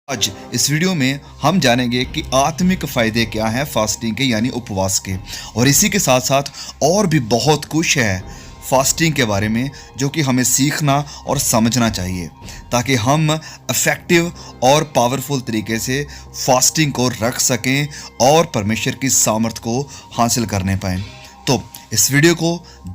आज इस वीडियो में हम जानेंगे कि आत्मिक फायदे क्या हैं फास्टिंग के यानी उपवास के। और इसी के साथ साथ और भी बहुत कुछ है फास्टिंग के बारे में जो कि हमें सीखना और समझना चाहिए ताकि हम इफ़ेक्टिव और पावरफुल तरीके से फास्टिंग को रख सकें और परमेश्वर की सामर्थ को हासिल करने पाएँ। तो इस वीडियो को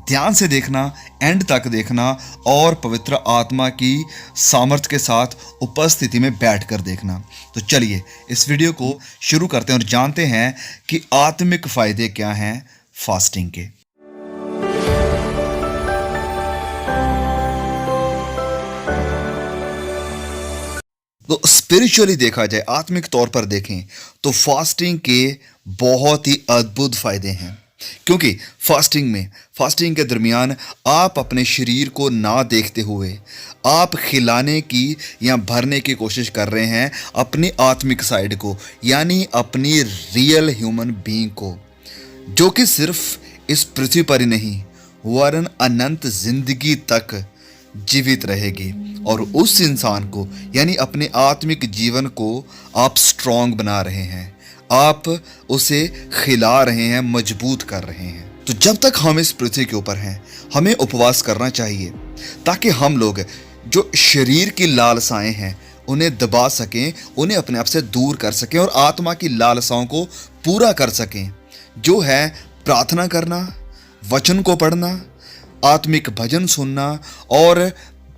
ध्यान से देखना, एंड तक देखना और पवित्र आत्मा की सामर्थ के साथ उपस्थिति में बैठकर देखना। तो चलिए इस वीडियो को शुरू करते हैं और जानते हैं कि आत्मिक फायदे क्या हैं फास्टिंग के। तो स्पिरिचुअली देखा जाए, आत्मिक तौर पर देखें तो फास्टिंग के बहुत ही अद्भुत फायदे हैं, क्योंकि फास्टिंग के दरमियान आप अपने शरीर को ना देखते हुए आप खिलाने की या भरने की कोशिश कर रहे हैं अपनी आत्मिक साइड को, यानी अपनी रियल ह्यूमन बीइंग को, जो कि सिर्फ इस पृथ्वी पर ही नहीं वरन अनंत जिंदगी तक जीवित रहेगी। और उस इंसान को यानी अपने आत्मिक जीवन को आप स्ट्रांग बना रहे हैं, आप उसे खिला रहे हैं, मजबूत कर रहे हैं। तो जब तक हम इस पृथ्वी के ऊपर हैं हमें उपवास करना चाहिए ताकि हम लोग जो शरीर की लालसाएं हैं उन्हें दबा सकें, उन्हें अपने आप से दूर कर सकें और आत्मा की लालसाओं को पूरा कर सकें, जो है प्रार्थना करना, वचन को पढ़ना, आत्मिक भजन सुनना और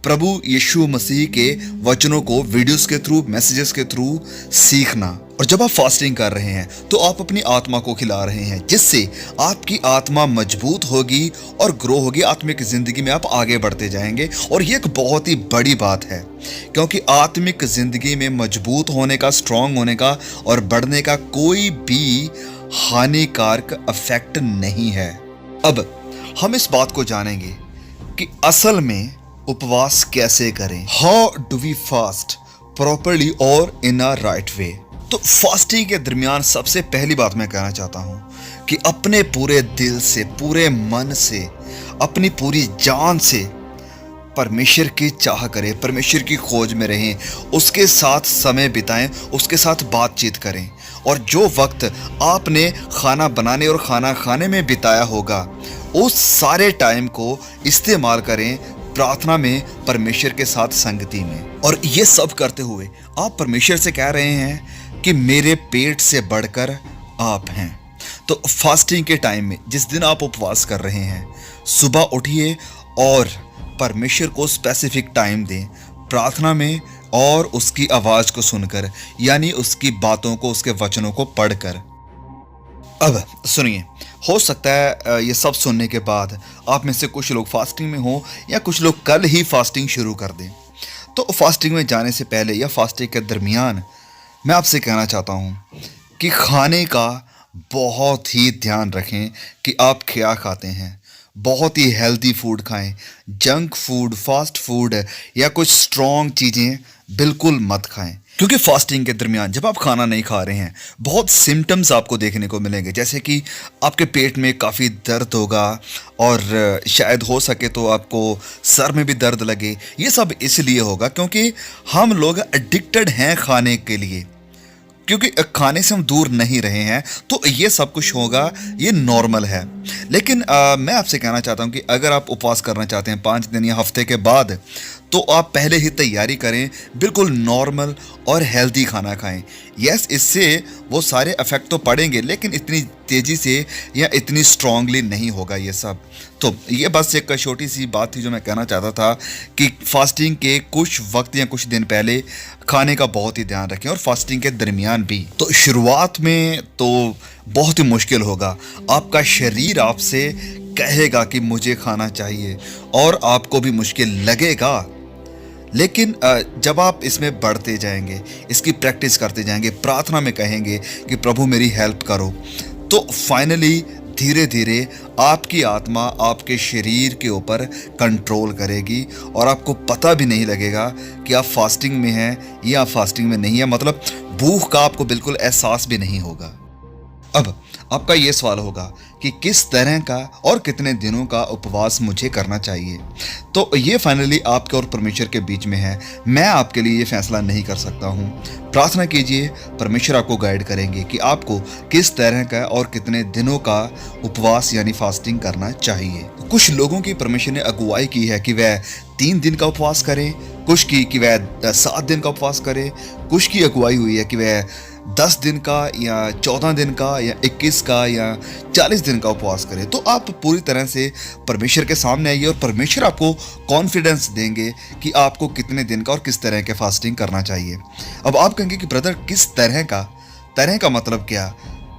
प्रभु यीशु मसीह के वचनों को वीडियोस के थ्रू, मैसेजेस के थ्रू सीखना। और जब आप फास्टिंग कर रहे हैं तो आप अपनी आत्मा को खिला रहे हैं, जिससे आपकी आत्मा मजबूत होगी और ग्रो होगी, आत्मिक जिंदगी में आप आगे बढ़ते जाएंगे। और ये एक बहुत ही बड़ी बात है, क्योंकि आत्मिक जिंदगी में मजबूत होने का, स्ट्रांग होने का और बढ़ने का कोई भी हानिकारक इफेक्ट नहीं है। अब हम इस बात को जानेंगे कि असल में उपवास कैसे करें। How do we fast properly और इन अ राइट वे। तो फास्टिंग के दरमियान सबसे पहली बात मैं कहना चाहता हूं कि अपने पूरे दिल से, पूरे मन से, अपनी पूरी जान से परमेश्वर की चाह करें, परमेश्वर की खोज में रहें, उसके साथ समय बिताएं, उसके साथ बातचीत करें। और जो वक्त आपने खाना बनाने और खाना खाने में बिताया होगा उस सारे टाइम को इस्तेमाल करें प्रार्थना में, परमेश्वर के साथ संगति में। और ये सब करते हुए आप परमेश्वर से कह रहे हैं कि मेरे पेट से बढ़कर आप हैं। तो फास्टिंग के टाइम में जिस दिन आप उपवास कर रहे हैं, सुबह उठिए और परमेश्वर को स्पेसिफिक टाइम दें प्रार्थना में और उसकी आवाज़ को सुनकर, यानी उसकी बातों को, उसके वचनों को पढ़कर। अब सुनिए, हो सकता है ये सब सुनने के बाद आप में से कुछ लोग फास्टिंग में हो या कुछ लोग कल ही फास्टिंग शुरू कर दें। तो फास्टिंग में जाने से पहले या फास्टिंग के दरमियान मैं आपसे कहना चाहता हूँ कि खाने का बहुत ही ध्यान रखें कि आप क्या खाते हैं। बहुत ही हेल्दी फूड खाएं, जंक फूड, फास्ट फूड या कुछ स्ट्रॉन्ग चीज़ें बिल्कुल मत खाएं, क्योंकि फास्टिंग के दरमियान जब आप खाना नहीं खा रहे हैं बहुत सिम्टम्स आपको देखने को मिलेंगे, जैसे कि आपके पेट में काफ़ी दर्द होगा और शायद हो सके तो आपको सर में भी दर्द लगे। ये सब इसलिए होगा क्योंकि हम लोग एडिक्टेड हैं खाने के लिए, क्योंकि खाने से हम दूर नहीं रहे हैं। तो ये सब कुछ होगा, ये नॉर्मल है। लेकिन मैं आपसे कहना चाहता हूँ कि अगर आप उपवास करना चाहते हैं 5 दिन या हफ्ते के बाद, तो आप पहले ही तैयारी करें, बिल्कुल नॉर्मल और हेल्दी खाना खाएं। यस, इससे वो सारे इफेक्ट तो पड़ेंगे, लेकिन इतनी तेज़ी से या इतनी स्ट्रांगली नहीं होगा ये सब। तो ये बस एक छोटी सी बात थी जो मैं कहना चाहता था कि फास्टिंग के कुछ वक्त या कुछ दिन पहले खाने का बहुत ही ध्यान रखें और फास्टिंग के दरमियान भी। तो शुरुआत में तो बहुत ही मुश्किल होगा, आपका शरीर आपसे कहेगा कि मुझे खाना चाहिए और आपको भी मुश्किल लगेगा। लेकिन जब आप इसमें बढ़ते जाएंगे, इसकी प्रैक्टिस करते जाएंगे, प्रार्थना में कहेंगे कि प्रभु मेरी हेल्प करो, तो फाइनली धीरे धीरे आपकी आत्मा आपके शरीर के ऊपर कंट्रोल करेगी और आपको पता भी नहीं लगेगा कि आप फास्टिंग में हैं या फास्टिंग में नहीं है। मतलब भूख का आपको बिल्कुल एहसास भी नहीं होगा। अब आपका ये सवाल होगा कि किस तरह का और कितने दिनों का उपवास मुझे करना चाहिए। तो ये फाइनली आपके और परमेश्वर के बीच में है। मैं आपके लिए ये फैसला नहीं कर सकता हूँ। प्रार्थना कीजिए, परमेश्वर आपको गाइड करेंगे कि आपको किस तरह का और कितने दिनों का उपवास यानी फास्टिंग करना चाहिए। कुछ लोगों की परमेश्वर ने अगुवाई की है कि वह 3 दिन का उपवास करें, कुछ की कि वह 7 दिन का उपवास करें, कुछ की अगुवाई हुई है कि वह 10 दिन का या 14 दिन का या 21 का या 40 दिन का उपवास करें। तो आप पूरी तरह से परमेश्वर के सामने आइए और परमेश्वर आपको कॉन्फिडेंस देंगे कि आपको कितने दिन का और किस तरह के फास्टिंग करना चाहिए। अब आप कहेंगे कि ब्रदर किस तरह का मतलब क्या,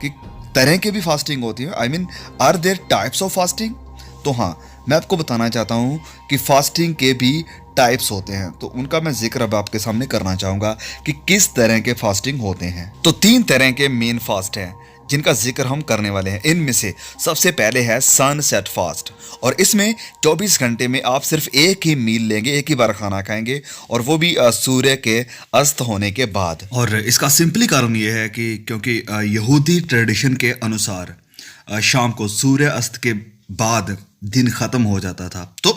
कि तरह की भी फास्टिंग होती है, I mean are there types of fasting. तो हाँ, मैं आपको बताना चाहता हूँ कि फास्टिंग के भी टाइप्स होते हैं, तो उनका मैं जिक्र अब आपके सामने करना चाहूँगा कि किस तरह के फास्टिंग होते हैं। तो 3 तरह के मेन फास्ट हैं जिनका जिक्र हम करने वाले हैं। इनमें से सबसे पहले है सनसेट फास्ट, और इसमें 24 घंटे में आप सिर्फ एक ही मील लेंगे, एक ही बार खाना खाएंगे, और वो भी सूर्य के अस्त होने के बाद। और इसका सिंपली कारण ये है कि क्योंकि यहूदी ट्रेडिशन के अनुसार शाम को सूर्य अस्त के बाद दिन खत्म हो जाता था। तो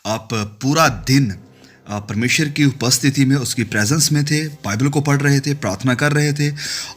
आप पूरा दिन परमेश्वर की उपस्थिति में, उसकी प्रेजेंस में थे, बाइबल को पढ़ रहे थे, प्रार्थना कर रहे थे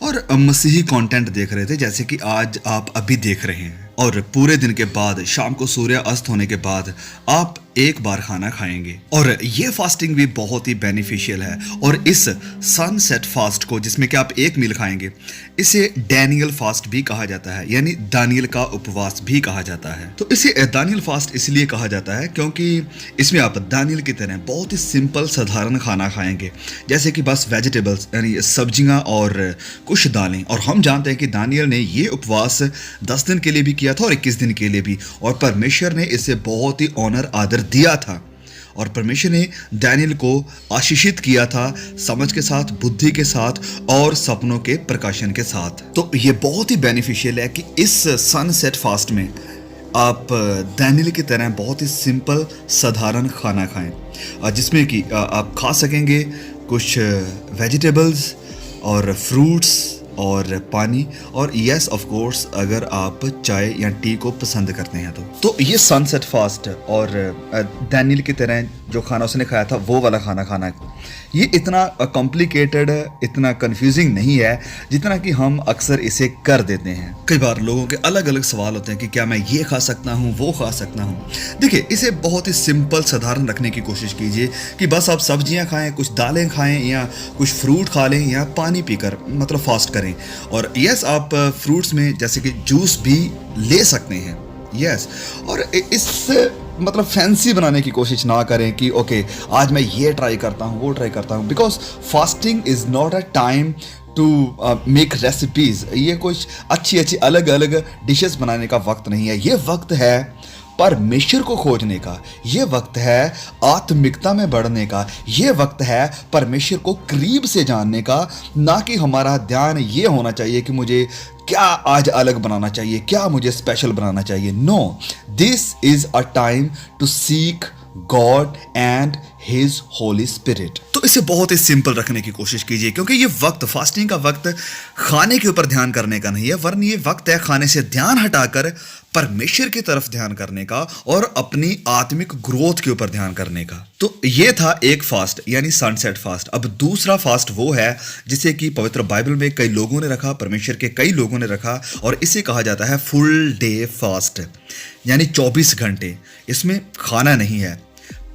और मसीही कंटेंट देख रहे थे, जैसे कि आज आप अभी देख रहे हैं। और पूरे दिन के बाद शाम को सूर्य अस्त होने के बाद आप एक बार खाना खाएंगे। और ये फास्टिंग भी बहुत ही बेनिफिशियल है। और इस सनसेट फास्ट को, जिसमें कि आप एक मील खाएंगे, इसे डैनियल फास्ट भी कहा जाता है, यानी दानियल का उपवास भी कहा जाता है। तो इसे दानियल फास्ट इसलिए कहा जाता है क्योंकि इसमें आप दानियल की तरह बहुत ही सिंपल साधारण खाना खाएंगे, जैसे कि बस वेजिटेबल्स यानी सब्जियां और कुछ दालें। और हम जानते हैं कि दानियल ने ये उपवास 10 दिन के लिए भी किया था और 21 दिन के लिए भी, और परमेश्वर ने इसे बहुत ही ऑनर आदर दिया था। और परमेश्वर ने दानियल को आशीषित किया था समझ के साथ, बुद्धि के साथ और सपनों के प्रकाशन के साथ। तो ये बहुत ही बेनिफिशियल है कि इस सनसेट फास्ट में आप दानियल की तरह बहुत ही सिंपल साधारण खाना खाएं, जिसमें कि आप खा सकेंगे कुछ वेजिटेबल्स और फ्रूट्स और पानी, और यस ऑफ कोर्स अगर आप चाय या टी को पसंद करते हैं तो ये सनसेट फास्ट और दानियल की तरह जो खाना उसने खाया था वो वाला खाना खाना, ये इतना कॉम्प्लिकेटेड, इतना कंफ्यूजिंग नहीं है जितना कि हम अक्सर इसे कर देते हैं। कई बार लोगों के अलग अलग सवाल होते हैं कि क्या मैं ये खा सकता हूँ, वो खा सकता हूँ। देखिए, इसे बहुत ही सिंपल साधारण रखने की कोशिश कीजिए कि बस आप सब्जियाँ खाएं, कुछ दालें खाएं या कुछ फ्रूट खा लें या पानी पीकर मतलब फास्ट करें। और यस, आप फ्रूट्स में जैसे कि जूस भी ले सकते हैं, यस। और इससे मतलब फैंसी बनाने की कोशिश ना करें कि ओके आज मैं ये ट्राई करता हूँ, वो ट्राई करता हूँ, because fasting is not a time to make recipes. ये कुछ अच्छी अच्छी अलग अलग डिशेस बनाने का वक्त नहीं है। ये वक्त है परमेश्वर को खोजने का, ये वक्त है आत्मिकता में बढ़ने का, ये वक्त है परमेश्वर को करीब से जानने का। ना कि हमारा ध्यान ये होना चाहिए कि मुझे क्या आज अलग बनाना चाहिए, क्या मुझे स्पेशल बनाना चाहिए। No, this is a time to seek God and his holy spirit. तो इसे बहुत ही सिंपल रखने की कोशिश कीजिए, क्योंकि ये वक्त, फास्टिंग का वक्त, खाने के ऊपर ध्यान करने का नहीं है, वरन ये वक्त है खाने से ध्यान हटाकर परमेश्वर की तरफ ध्यान करने का और अपनी आत्मिक ग्रोथ के ऊपर ध्यान करने का। तो ये था एक फास्ट यानी सनसेट फास्ट। अब दूसरा फास्ट वो है जिसे कि पवित्र बाइबल में कई लोगों ने रखा, परमेश्वर के कई लोगों ने रखा, और इसे कहा जाता है फुल डे फास्ट, यानी 24 घंटे। इसमें खाना नहीं है,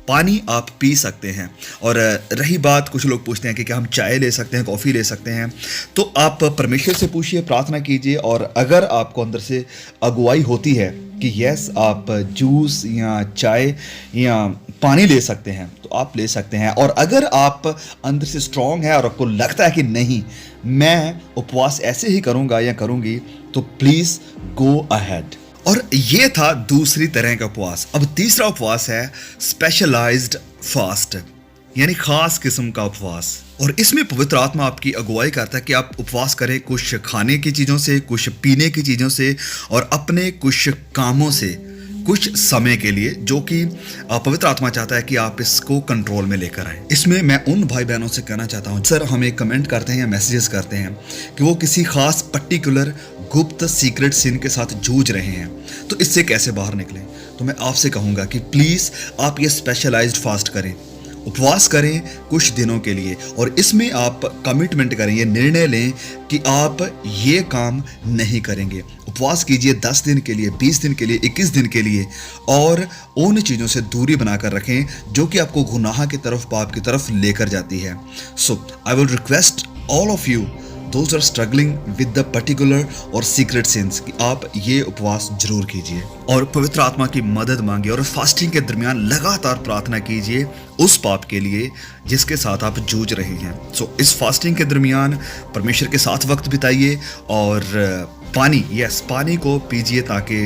पानी आप पी सकते हैं। और रही बात, कुछ लोग पूछते हैं कि क्या हम चाय ले सकते हैं, कॉफ़ी ले सकते हैं, तो आप परमेश्वर से पूछिए, प्रार्थना कीजिए, और अगर आपको अंदर से अगुवाई होती है कि यस आप जूस या चाय या पानी ले सकते हैं तो आप ले सकते हैं। और अगर आप अंदर से स्ट्रांग है और आपको लगता है कि नहीं मैं उपवास ऐसे ही करूँगा या करूँगी, तो प्लीज़ गो अहेड। और ये था दूसरी तरह का उपवास। अब तीसरा उपवास है स्पेशलाइज्ड फास्ट, यानी खास किस्म का उपवास। और इसमें पवित्र आत्मा आपकी अगुवाई करता है कि आप उपवास करें कुछ खाने की चीज़ों से, कुछ पीने की चीज़ों से और अपने कुछ कामों से कुछ समय के लिए, जो कि पवित्र आत्मा चाहता है कि आप इसको कंट्रोल में लेकर आए। इसमें मैं उन भाई बहनों से कहना चाहता हूँ, सर हमें कमेंट करते हैं या मैसेजेस करते हैं कि वो किसी खास पर्टिकुलर गुप्त सीक्रेट सिन के साथ जूझ रहे हैं, तो इससे कैसे बाहर निकलें? तो मैं आपसे कहूँगा कि प्लीज़ आप ये स्पेशलाइज्ड फास्ट करें, उपवास करें कुछ दिनों के लिए, और इसमें आप कमिटमेंट करें, ये निर्णय लें कि आप ये काम नहीं करेंगे। उपवास कीजिए 10 दिन के लिए, 20 दिन के लिए, 21 दिन के लिए, और उन चीज़ों से दूरी बनाकर रखें जो कि आपको गुनाह की तरफ, पाप की तरफ लेकर जाती है। So I will request all of you those are struggling with the particular और सीक्रेट सिंस कि आप ये उपवास जरूर कीजिए और पवित्र आत्मा की मदद मांगिए, और फास्टिंग के दरमियान लगातार प्रार्थना कीजिए उस पाप के लिए जिसके साथ आप जूझ रहे हैं। सो इस फास्टिंग के दरमियान परमेश्वर के साथ वक्त बिताइए, और पानी को पीजिए ताकि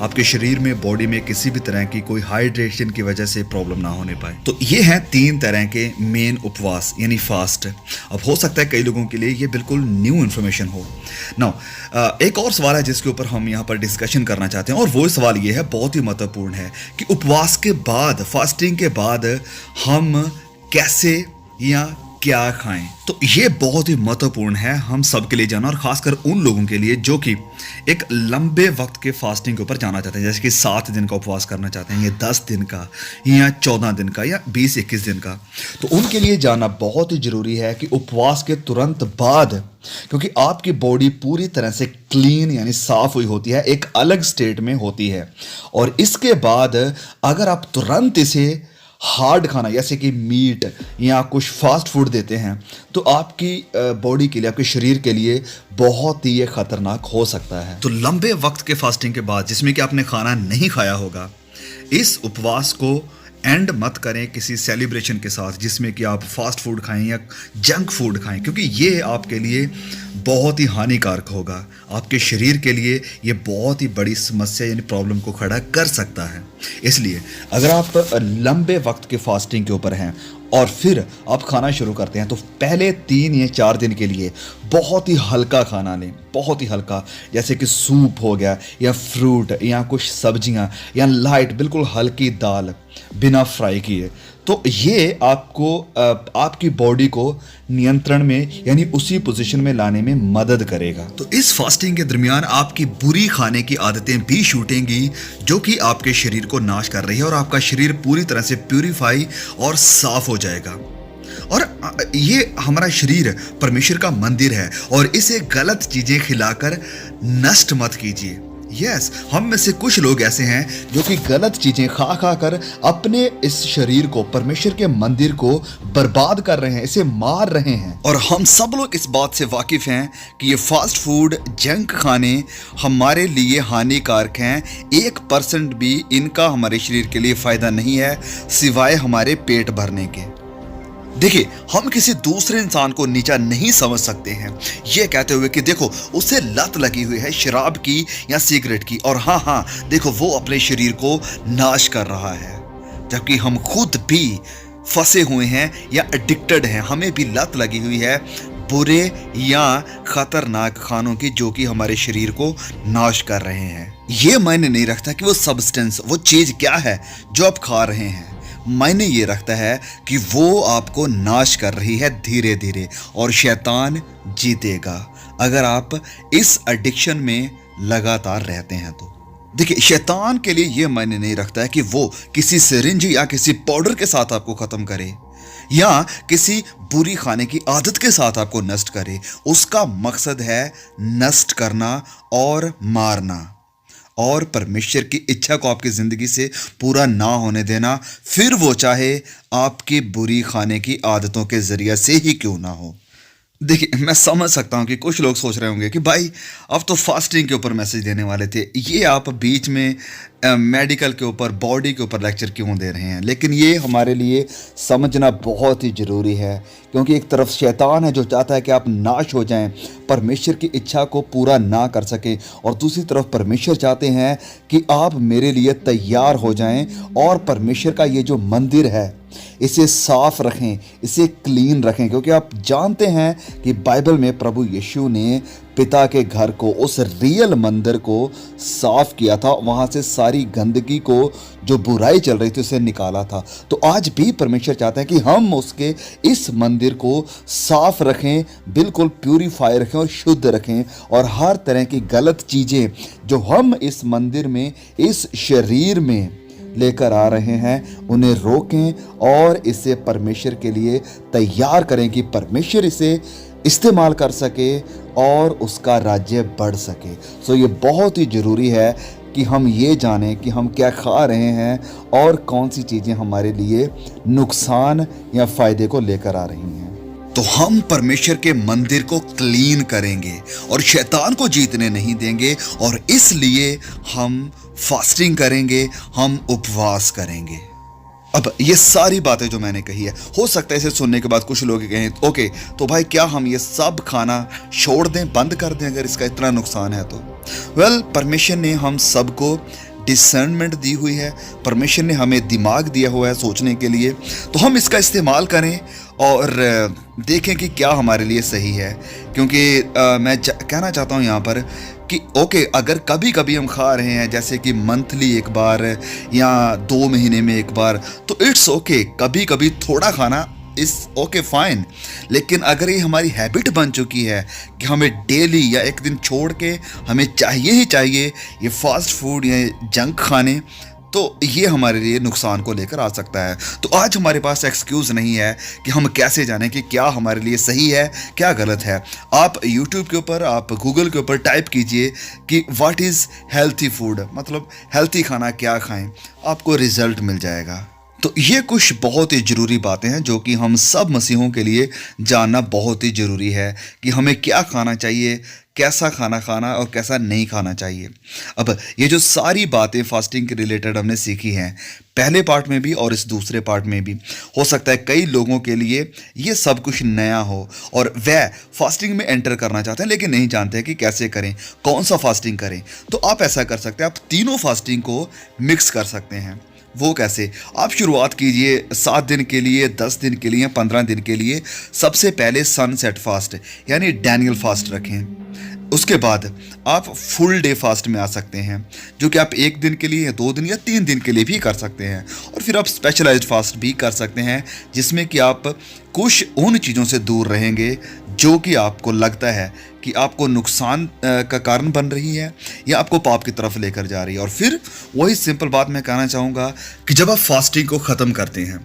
आपके शरीर में, बॉडी में किसी भी तरह की कोई हाइड्रेशन की वजह से प्रॉब्लम ना होने पाए। तो ये हैं 3 तरह के मेन उपवास यानी फास्ट। अब हो सकता है कई लोगों के लिए ये बिल्कुल न्यू इन्फॉर्मेशन हो। नाउ एक और सवाल है जिसके ऊपर हम यहाँ पर डिस्कशन करना चाहते हैं, और वो सवाल ये है, बहुत ही महत्वपूर्ण है, कि उपवास के बाद, फास्टिंग के बाद हम कैसे या क्या खाएं। तो ये बहुत ही महत्वपूर्ण है हम सब के लिए जानना, और खासकर उन लोगों के लिए जो कि एक लंबे वक्त के फास्टिंग के ऊपर जाना चाहते हैं, जैसे कि 7 दिन का उपवास करना चाहते हैं, या 10 दिन का, या 14 दिन का, या 20-21 दिन का। तो उनके लिए जानना बहुत ही जरूरी है कि उपवास के तुरंत बाद, क्योंकि आपकी बॉडी पूरी तरह से क्लीन यानी साफ हुई होती है, एक अलग स्टेट में होती है, और इसके बाद अगर आप तुरंत इसे हार्ड खाना जैसे कि मीट या कुछ फास्ट फूड देते हैं, तो आपकी बॉडी के लिए, आपके शरीर के लिए बहुत ही ये खतरनाक हो सकता है। तो लंबे वक्त के फास्टिंग के बाद, जिसमें कि आपने खाना नहीं खाया होगा, इस उपवास को एंड मत करें किसी सेलिब्रेशन के साथ जिसमें कि आप फास्ट फूड खाएं या जंक फूड खाएं, क्योंकि ये आपके लिए बहुत ही हानिकारक होगा। आपके शरीर के लिए ये बहुत ही बड़ी समस्या यानी प्रॉब्लम को खड़ा कर सकता है। इसलिए अगर आप लंबे वक्त के फास्टिंग के ऊपर हैं और फिर आप खाना शुरू करते हैं, तो पहले 3 या 4 दिन के लिए बहुत ही हल्का खाना लें, बहुत ही हल्का, जैसे कि सूप हो गया, या फ्रूट, या कुछ सब्जियां, या लाइट बिल्कुल हल्की दाल बिना फ्राई किए। तो ये आपको आपकी बॉडी को नियंत्रण में यानी उसी पोजीशन में लाने में मदद करेगा। तो इस फास्टिंग के दरमियान आपकी बुरी खाने की आदतें भी छूटेंगी जो कि आपके शरीर को नाश कर रही है, और आपका शरीर पूरी तरह से प्यूरिफाई और साफ हो जाएगा। और ये हमारा शरीर परमेश्वर का मंदिर है, और इसे गलत चीजें खिलाकर नष्ट मत कीजिए। यस, हम में से कुछ लोग ऐसे हैं जो कि गलत चीजें खा खा कर अपने इस शरीर को, परमेश्वर के मंदिर को बर्बाद कर रहे हैं, इसे मार रहे हैं। और हम सब लोग इस बात से वाकिफ हैं कि ये फास्ट फूड, जंक खाने हमारे लिए हानिकारक हैं। 1% भी इनका हमारे शरीर के लिए फायदा नहीं है सिवाय हमारे पेट भरने के। देखिए, हम किसी दूसरे इंसान को नीचा नहीं समझ सकते हैं ये कहते हुए कि देखो उसे लत लगी हुई है शराब की या सिगरेट की, और हाँ देखो वो अपने शरीर को नाश कर रहा है, जबकि हम खुद भी फंसे हुए हैं या एडिक्टेड हैं, हमें भी लत लगी हुई है बुरे या खतरनाक खानों की जो कि हमारे शरीर को नाश कर रहे हैं। ये मायने नहीं रखता कि वो सब्सटेंस, वो चीज़ क्या है जो आप खा रहे हैं, मायने ये रखता है कि वो आपको नाश कर रही है धीरे धीरे, और शैतान जीतेगा अगर आप इस एडिक्शन में लगातार रहते हैं। तो देखिए, शैतान के लिए ये मायने नहीं रखता है कि वो किसी सिरिंज या किसी पाउडर के साथ आपको खत्म करे या किसी बुरी खाने की आदत के साथ आपको नष्ट करे। उसका मकसद है नष्ट करना और मारना, और परमेश्वर की इच्छा को आपकी ज़िंदगी से पूरा ना होने देना, फिर वो चाहे आपकी बुरी खाने की आदतों के ज़रिए से ही क्यों ना हो। देखिए, मैं समझ सकता हूँ कि कुछ लोग सोच रहे होंगे कि भाई अब तो फास्टिंग के ऊपर मैसेज देने वाले थे, ये आप बीच में मेडिकल के ऊपर, बॉडी के ऊपर लेक्चर क्यों दे रहे हैं। लेकिन ये हमारे लिए समझना बहुत ही ज़रूरी है, क्योंकि एक तरफ शैतान है जो चाहता है कि आप नाश हो जाएं, परमेश्वर की इच्छा को पूरा ना कर सकें, और दूसरी तरफ परमेश्वर चाहते हैं कि आप मेरे लिए तैयार हो जाएं और परमेश्वर का ये जो मंदिर है इसे साफ रखें, इसे क्लीन रखें, क्योंकि आप जानते हैं कि बाइबल में प्रभु यीशु ने पिता के घर को, उस रियल मंदिर को साफ किया था, वहाँ से सारी गंदगी को, जो बुराई चल रही थी, उसे निकाला था। तो आज भी परमेश्वर चाहते हैं कि हम उसके इस मंदिर को साफ रखें, बिल्कुल प्यूरीफाई रखें और शुद्ध रखें, और हर तरह की गलत चीज़ें जो हम इस मंदिर में, इस शरीर में लेकर आ रहे हैं, उन्हें रोकें और इसे परमेश्वर के लिए तैयार करें कि परमेश्वर इसे इस्तेमाल कर सके और उसका राज्य बढ़ सके। सो ये बहुत ही ज़रूरी है कि हम ये जानें कि हम क्या खा रहे हैं और कौन सी चीज़ें हमारे लिए नुकसान या फ़ायदे को लेकर आ रही हैं। तो हम परमेश्वर के मंदिर को क्लीन करेंगे और शैतान को जीतने नहीं देंगे, और इसलिए हम फास्टिंग करेंगे, हम उपवास करेंगे। अब ये सारी बातें जो मैंने कही है, हो सकता है इसे सुनने के बाद कुछ लोग कहें ओके, तो भाई क्या हम ये सब खाना छोड़ दें, बंद कर दें अगर इसका इतना नुकसान है तो? वेल, परमेश्वर ने हम सबको डिसर्नमेंट दी हुई है, परमेश्वर ने हमें दिमाग दिया हुआ है सोचने के लिए, तो हम इसका इस्तेमाल करें और देखें कि क्या हमारे लिए सही है। क्योंकि मैं कहना चाहता हूँ यहाँ पर कि ओके, अगर कभी कभी हम खा रहे हैं, जैसे कि मंथली एक बार या 2 महीने में एक बार, तो इट्स ओके, कभी कभी थोड़ा खाना इस ओके फाइन। लेकिन अगर ये हमारी हैबिट बन चुकी है कि हमें डेली या एक दिन छोड़ के हमें चाहिए ही चाहिए ये फास्ट फूड या जंक खाने, तो ये हमारे लिए नुकसान को लेकर आ सकता है। तो आज हमारे पास एक्सक्यूज़ नहीं है कि हम कैसे जानें कि क्या हमारे लिए सही है, क्या गलत है। आप YouTube के ऊपर, आप गूगल के ऊपर टाइप कीजिए कि व्हाट इज़ हेल्थी फूड, मतलब हेल्थी खाना क्या खाएं, आपको रिजल्ट मिल जाएगा। तो ये कुछ बहुत ही ज़रूरी बातें हैं जो कि हम सब मसीहों के लिए जानना बहुत ही ज़रूरी है कि हमें क्या खाना चाहिए, कैसा खाना खाना और कैसा नहीं खाना चाहिए। अब ये जो सारी बातें फास्टिंग के रिलेटेड हमने सीखी हैं, पहले पार्ट में भी और इस दूसरे पार्ट में भी, हो सकता है कई लोगों के लिए ये सब कुछ नया हो और वह फास्टिंग में एंटर करना चाहते हैं लेकिन नहीं जानते हैं कि कैसे करें, कौन सा फास्टिंग करें। तो आप ऐसा कर सकते हैं, आप तीनों फास्टिंग को मिक्स कर सकते हैं। वो कैसे? आप शुरुआत कीजिए 7 दिन के लिए, 10 दिन के लिए, 15 दिन के लिए। सबसे पहले सनसेट फास्ट यानी डैनियल फास्ट रखें। उसके बाद आप फुल डे फास्ट में आ सकते हैं, जो कि आप 1 दिन के लिए या 2 दिन या 3 दिन के लिए भी कर सकते हैं। और फिर आप स्पेशलाइज्ड फास्ट भी कर सकते हैं, जिसमें कि आप कुछ उन चीज़ों से दूर रहेंगे जो कि आपको लगता है कि आपको नुकसान का कारण बन रही है या आपको पाप की तरफ लेकर जा रही है। और फिर वही सिंपल बात मैं कहना चाहूँगा कि जब आप फास्टिंग को ख़त्म करते हैं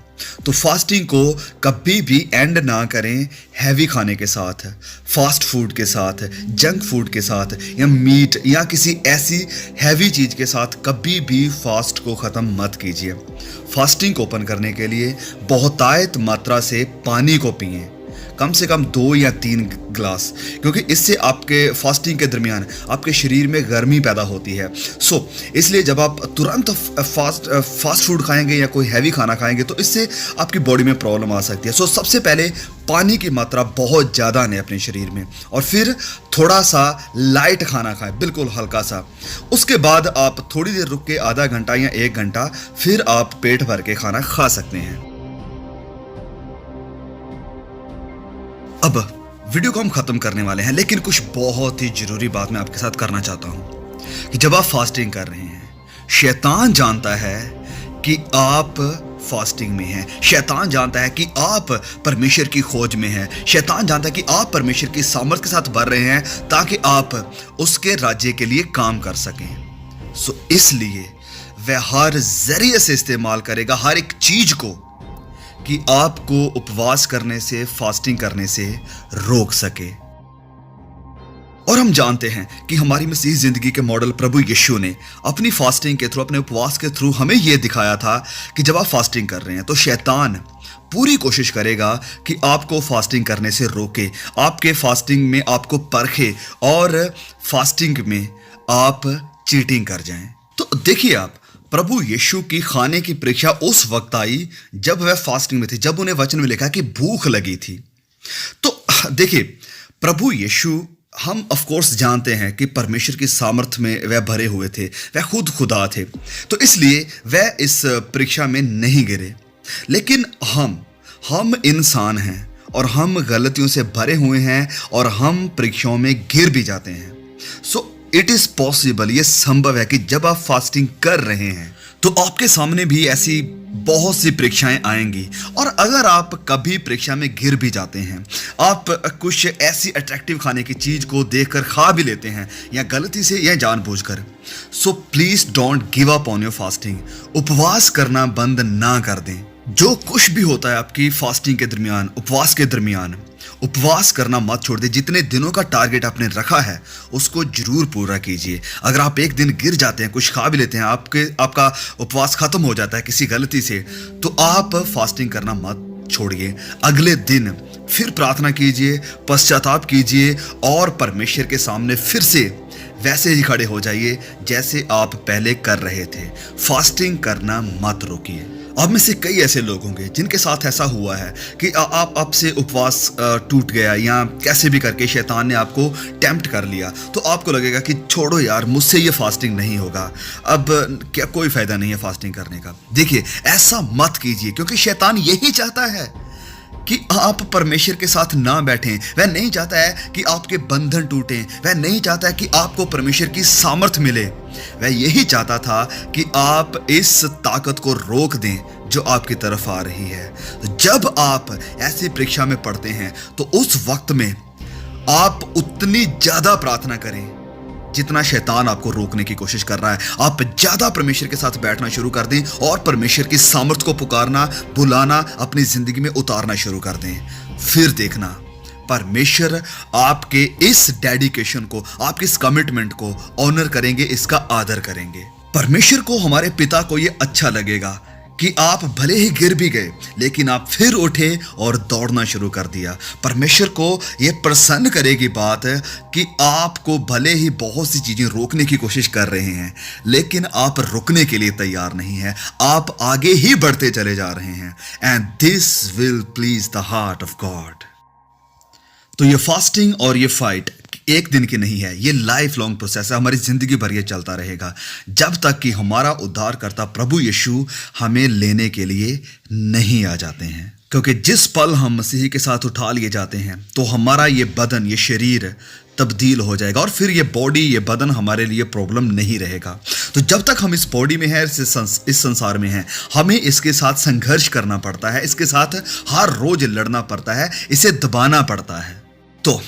तो फास्टिंग को कभी भी एंड ना करें हैवी खाने के साथ, फास्ट फूड के साथ, जंक फूड के साथ या मीट या किसी ऐसी हैवी चीज़ के साथ कभी भी फास्ट को ख़त्म मत कीजिए। फास्टिंग को ओपन करने के लिए बहुतायत मात्रा से पानी को पिएं, कम से कम 2 या 3 ग्लास, क्योंकि इससे आपके फास्टिंग के दरमियान आपके शरीर में गर्मी पैदा होती है। इसलिए जब आप तुरंत फास्ट फूड खाएंगे या कोई हैवी खाना खाएंगे तो इससे आपकी बॉडी में प्रॉब्लम आ सकती है। सबसे पहले पानी की मात्रा बहुत ज़्यादा लें अपने शरीर में, और फिर थोड़ा सा लाइट खाना खाएं, बिल्कुल हल्का सा। उसके बाद आप थोड़ी देर रुक के आधा घंटा या 1 घंटा फिर आप पेट भर के खाना खा सकते हैं। अब वीडियो को हम ख़त्म करने वाले हैं, लेकिन कुछ बहुत ही ज़रूरी बात मैं आपके साथ करना चाहता हूँ कि जब आप फास्टिंग कर रहे हैं, शैतान जानता है कि आप फास्टिंग में हैं, शैतान जानता है कि आप परमेश्वर की खोज में हैं, शैतान जानता है कि आप परमेश्वर की सामर्थ के साथ भर रहे हैं ताकि आप उसके राज्य के लिए काम कर सकें। इसलिए वह हर जरिए से इस्तेमाल करेगा, हर एक चीज़ को, कि आपको उपवास करने से, फास्टिंग करने से रोक सके। और हम जानते हैं कि हमारी मसीह जिंदगी के मॉडल प्रभु यीशु ने अपनी फास्टिंग के थ्रू, अपने उपवास के थ्रू हमें यह दिखाया था कि जब आप फास्टिंग कर रहे हैं तो शैतान पूरी कोशिश करेगा कि आपको फास्टिंग करने से रोके, आपके फास्टिंग में आपको परखे और फास्टिंग में आप चीटिंग कर जाएं। तो देखिए, आप प्रभु यीशु की खाने की परीक्षा उस वक्त आई जब वह फास्टिंग में थे, जब उन्हें वचन में लिखा कि भूख लगी थी। तो देखिए, प्रभु यीशु, हम ऑफ कोर्स जानते हैं कि परमेश्वर की सामर्थ में वह भरे हुए थे, वह खुद खुदा थे, तो इसलिए वह इस परीक्षा में नहीं गिरे। लेकिन हम इंसान हैं और हम गलतियों से भरे हुए हैं और हम परीक्षाओं में गिर भी जाते हैं। सो इट इज पॉसिबल, ये संभव है कि जब आप फास्टिंग कर रहे हैं तो आपके सामने भी ऐसी बहुत सी परीक्षाएं आएंगी। और अगर आप कभी परीक्षा में गिर भी जाते हैं, आप कुछ ऐसी अट्रैक्टिव खाने की चीज को देखकर खा भी लेते हैं, या गलती से या जानबूझकर, so please don't give up on your fasting. उपवास करना बंद ना कर दें। जो कुछ भी होता है आपकी फास्टिंग के दरमियान, उपवास के दरमियान, उपवास करना मत छोड़ दे। जितने दिनों का टारगेट आपने रखा है उसको जरूर पूरा कीजिए। अगर आप एक दिन गिर जाते हैं, कुछ खा भी लेते हैं, आपका उपवास खत्म हो जाता है किसी गलती से, तो आप फास्टिंग करना मत छोड़िए। अगले दिन फिर प्रार्थना कीजिए, पश्चाताप कीजिए और परमेश्वर के सामने फिर से वैसे ही खड़े हो जाइए जैसे आप पहले कर रहे थे। फास्टिंग करना मत रोकिए। अब में से कई ऐसे लोग होंगे जिनके साथ ऐसा हुआ है कि आपसे उपवास टूट गया, या कैसे भी करके शैतान ने आपको टेम्प्ट कर लिया, तो आपको लगेगा कि छोड़ो यार, मुझसे ये फास्टिंग नहीं होगा, अब क्या कोई फायदा नहीं है फास्टिंग करने का। देखिए, ऐसा मत कीजिए, क्योंकि शैतान यही चाहता है कि आप परमेश्वर के साथ ना बैठें। वह नहीं चाहता है कि आपके बंधन टूटें, वह नहीं चाहता है कि आपको परमेश्वर की सामर्थ मिले। वह यही चाहता था कि आप इस ताकत को रोक दें जो आपकी तरफ आ रही है। जब आप ऐसी परीक्षा में पड़ते हैं तो उस वक्त में आप उतनी ज्यादा प्रार्थना करें जितना शैतान आपको रोकने की कोशिश कर रहा है। आप ज्यादा परमेश्वर के साथ बैठना शुरू कर दें और परमेश्वर की सामर्थ को पुकारना, बुलाना, अपनी जिंदगी में उतारना शुरू कर दें। फिर देखना, परमेश्वर आपके इस डेडिकेशन को, आपके इस कमिटमेंट को ऑनर करेंगे, इसका आदर करेंगे। परमेश्वर को, हमारे पिता को ये अच्छा लगेगा कि आप भले ही गिर भी गए लेकिन आप फिर उठे और दौड़ना शुरू कर दिया। परमेश्वर को यह प्रसन्न करेगी बात कि आपको भले ही बहुत सी चीजें रोकने की कोशिश कर रहे हैं लेकिन आप रुकने के लिए तैयार नहीं हैं, आप आगे ही बढ़ते चले जा रहे हैं। And this will please the heart of God. तो ये फास्टिंग और ये फाइट एक दिन की नहीं है, ये लाइफ लॉन्ग प्रोसेस है। हमारी जिंदगी भर ये चलता रहेगा जब तक कि हमारा उद्धारकर्ता प्रभु यीशु हमें लेने के लिए नहीं आ जाते हैं। क्योंकि जिस पल हम मसीह के साथ उठा लिए जाते हैं तो हमारा ये बदन, ये शरीर तब्दील हो जाएगा और फिर ये बॉडी, ये बदन हमारे लिए प्रॉब्लम नहीं रहेगा। तो जब तक हम इस बॉडी में हैं, इस संसार में हैं, हमें इसके साथ संघर्ष करना पड़ता है, इसके साथ हर रोज लड़ना पड़ता है, इसे दबाना पड़ता है। तो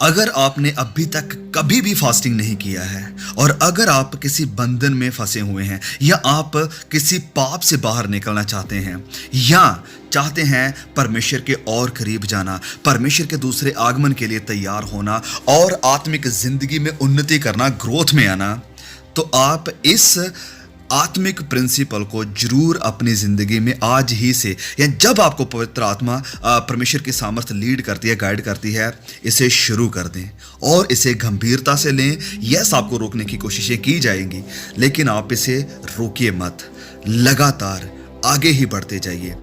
अगर आपने अभी तक कभी भी फास्टिंग नहीं किया है और अगर आप किसी बंधन में फंसे हुए हैं या आप किसी पाप से बाहर निकलना चाहते हैं या चाहते हैं परमेश्वर के और करीब जाना, परमेश्वर के दूसरे आगमन के लिए तैयार होना और आत्मिक जिंदगी में उन्नति करना, ग्रोथ में आना, तो आप इस आत्मिक प्रिंसिपल को जरूर अपनी जिंदगी में आज ही से, या जब आपको पवित्र आत्मा परमेश्वर की सामर्थ लीड करती है, गाइड करती है, इसे शुरू कर दें और इसे गंभीरता से लें। यस, आपको रोकने की कोशिशें की जाएंगी लेकिन आप इसे रोकिए मत, लगातार आगे ही बढ़ते जाइए।